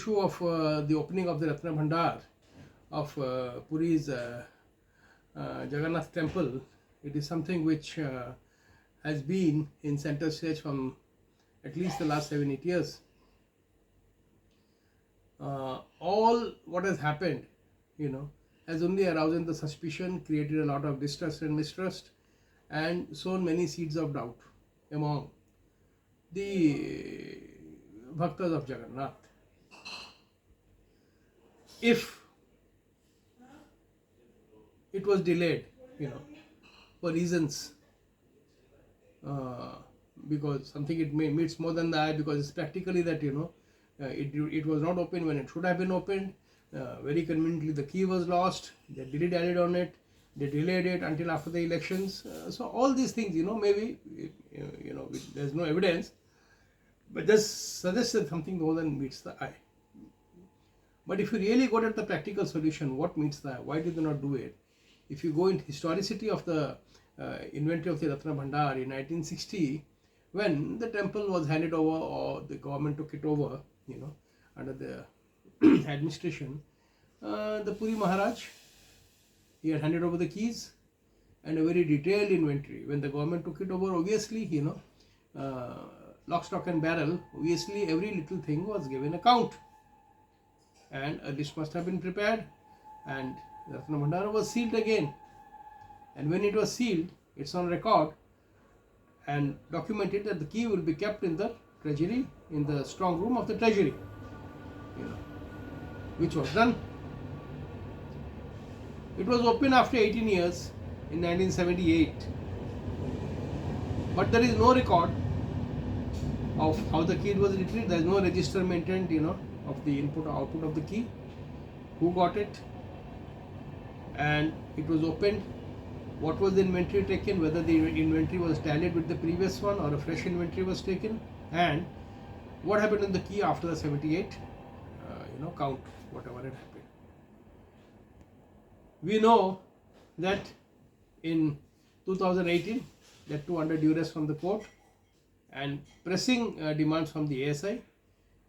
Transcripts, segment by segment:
issue of the opening of the Ratna Bhandar of Puri's Jagannath temple, it is something which has been in center stage from at least the last 7-8 years. All what has happened, has only aroused the suspicion, created a lot of distrust and mistrust, and sown many seeds of doubt among the bhaktas of Jagannath. If it was delayed, for reasons, because something it meets more than the eye, because it's practically that it was not open when it should have been opened. Very conveniently the key was lost, they did added on it, they delayed it until after the elections. So all these things, maybe there's no evidence, but just suggests that something more than meets the eye. But if you really go at the practical solution, what meets the eye? Why did they not do it? If you go into historicity of the inventory of the Ratna Bhandar in 1960, when the temple was handed over, or the government took it over, under the administration, the Puri Maharaj, he had handed over the keys and a very detailed inventory. When the government took it over, obviously, lock, stock and barrel, obviously every little thing was given account. And a list must have been prepared, and Ratna Bhandara was sealed again. And when it was sealed, it's on record and documented that the key will be kept in the treasury, in the strong room of the treasury, which was done. It was opened after 18 years in 1978, but there is no record of how the key was retrieved. There is no register maintained, of the input or output of the key, who got it, and it was opened. What was the inventory taken, whether the inventory was tallied with the previous one or a fresh inventory was taken, and what happened in the key after the 78 count, whatever had happened. We know that in 2018, that too under duress from the court and pressing demands from the ASI,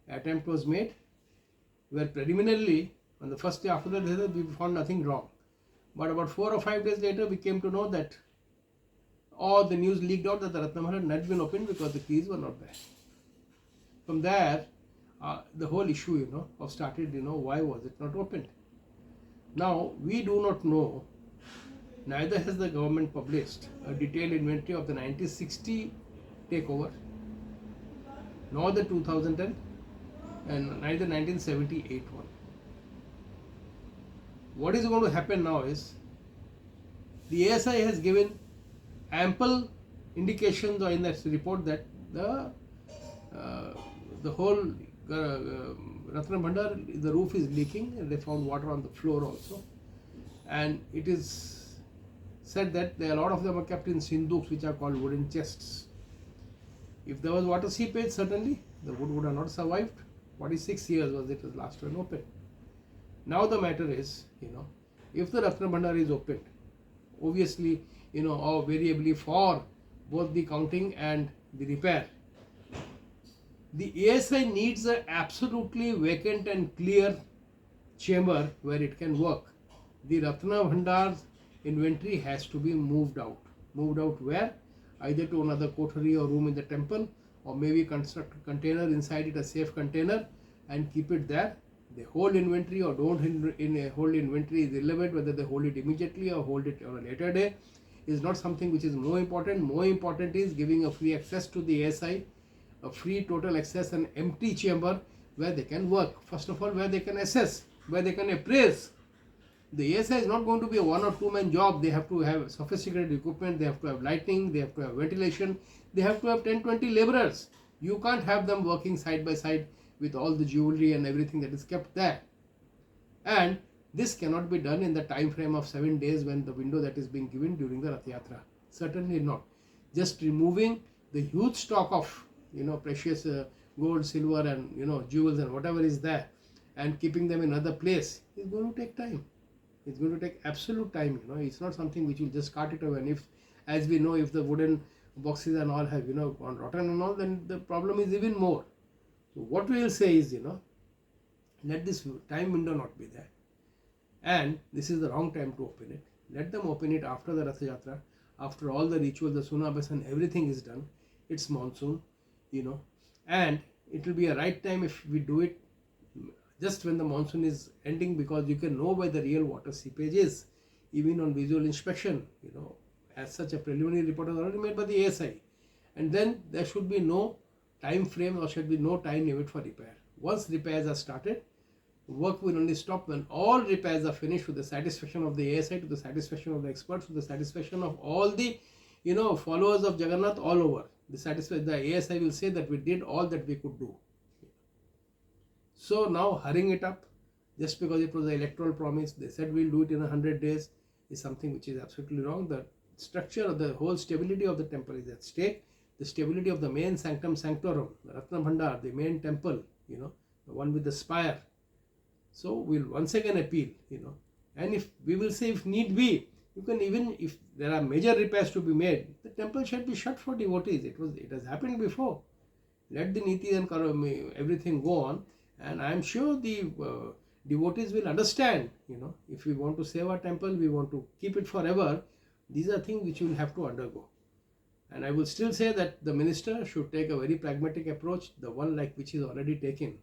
attempt was made, where preliminarily on the first day after the result we found nothing wrong. But about 4 or 5 days later, we came to know that all the news leaked out that the Ratna Bhandar had not been opened because the keys were not there. From there, the whole issue, of started, why was it not opened? Now, we do not know, neither has the government published a detailed inventory of the 1960 takeover, nor the 2010, and neither 1978 one. What is going to happen now is, the ASI has given ample indications in that report that the whole Ratna Bhandar, the roof is leaking, and they found water on the floor also. And it is said that a lot of them are kept in sinduks, which are called wooden chests. If there was water seepage, certainly the wood would have not survived. 46 years was it was last one opened. Now the matter is, if the Ratna Bhandar is opened, obviously, or variably for both the counting and the repair, the ASI needs an absolutely vacant and clear chamber where it can work. The Ratna Bhandar's inventory has to be moved out. Moved out where? Either to another kothari or room in the temple, or maybe construct a container inside it, a safe container, and keep it there. They hold inventory or don't hold inventory is irrelevant. Whether they hold it immediately or hold it on a later day is not something which is more important. More important is giving a free access to the ASI, a free total access, an empty chamber where they can work. First of all, where they can assess, where they can appraise. The ASI is not going to be a 1 or 2 man job. They have to have sophisticated equipment, they have to have lighting, they have to have ventilation, they have to have 10-20 laborers. You can't have them working side by side with all the jewelry and everything that is kept there. And this cannot be done in the time frame of 7 days when the window that is being given during the Rath Yatra. Certainly not. Just removing the huge stock of precious gold, silver and jewels and whatever is there and keeping them in another place is going to take time. It's going to take absolute time. It's not something which will just cart it away. And if, as we know, if the wooden boxes and all have gone rotten and all, then the problem is even more. So what we will say is, Let this time window not be there. And this is the wrong time to open it. Let them open it after the Rath Yatra, after all the ritual, the Sunabasan, everything is done. It's monsoon, and it will be a right time if we do it just when the monsoon is ending, because you can know where the real water seepage is, even on visual inspection, as such a preliminary report is already made by the ASI. And then there should be no time frame or should be no time limit for repair. Once repairs are started, work will only stop when all repairs are finished, to the satisfaction of the ASI, to the satisfaction of the experts, to the satisfaction of all the followers of Jagannath all over. The ASI will say that we did all that we could do. So now hurrying it up just because it was an electoral promise, they said we'll do it in 100 days, is something which is absolutely wrong. The structure of the whole stability of the temple is at stake. The stability of the main sanctum sanctorum, the Ratna Bhandar, the main temple, the one with the spire. So we'll once again appeal, and if we will say, if need be, you can, even if there are major repairs to be made, the temple should be shut for devotees. It has happened before. Let the niti and everything go on, and I am sure the devotees will understand. If we want to save our temple, we want to keep it forever. These are things which we will have to undergo. And I will still say that the minister should take a very pragmatic approach, the one like which is already taken.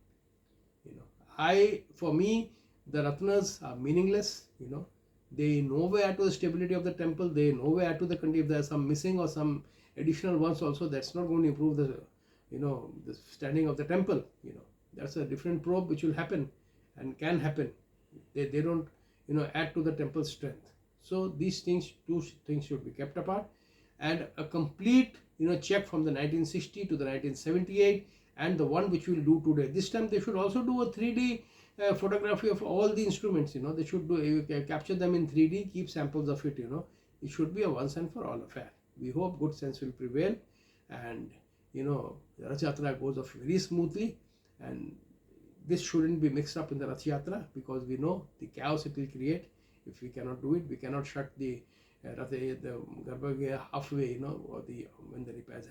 For me, the Ratnas are meaningless. They in no way add to the stability of the temple. They in no way add to the country. If there are some missing or some additional ones also, that's not going to improve the the standing of the temple. That's a different probe which will happen and can happen. They don't add to the temple's strength. So these things, two things should be kept apart, and a complete check from the 1960 to the 1978 and the one which we will do today. This time they should also do a 3D photography of all the instruments. They should capture them in 3D, keep samples of it. It should be a once and for all affair. We hope good sense will prevail, and the Rath Yatra goes off very smoothly, and this shouldn't be mixed up in the Rath Yatra, because we know the chaos it will create if we cannot do it. We cannot shut the Garbhagriha halfway, or when the repairs happen.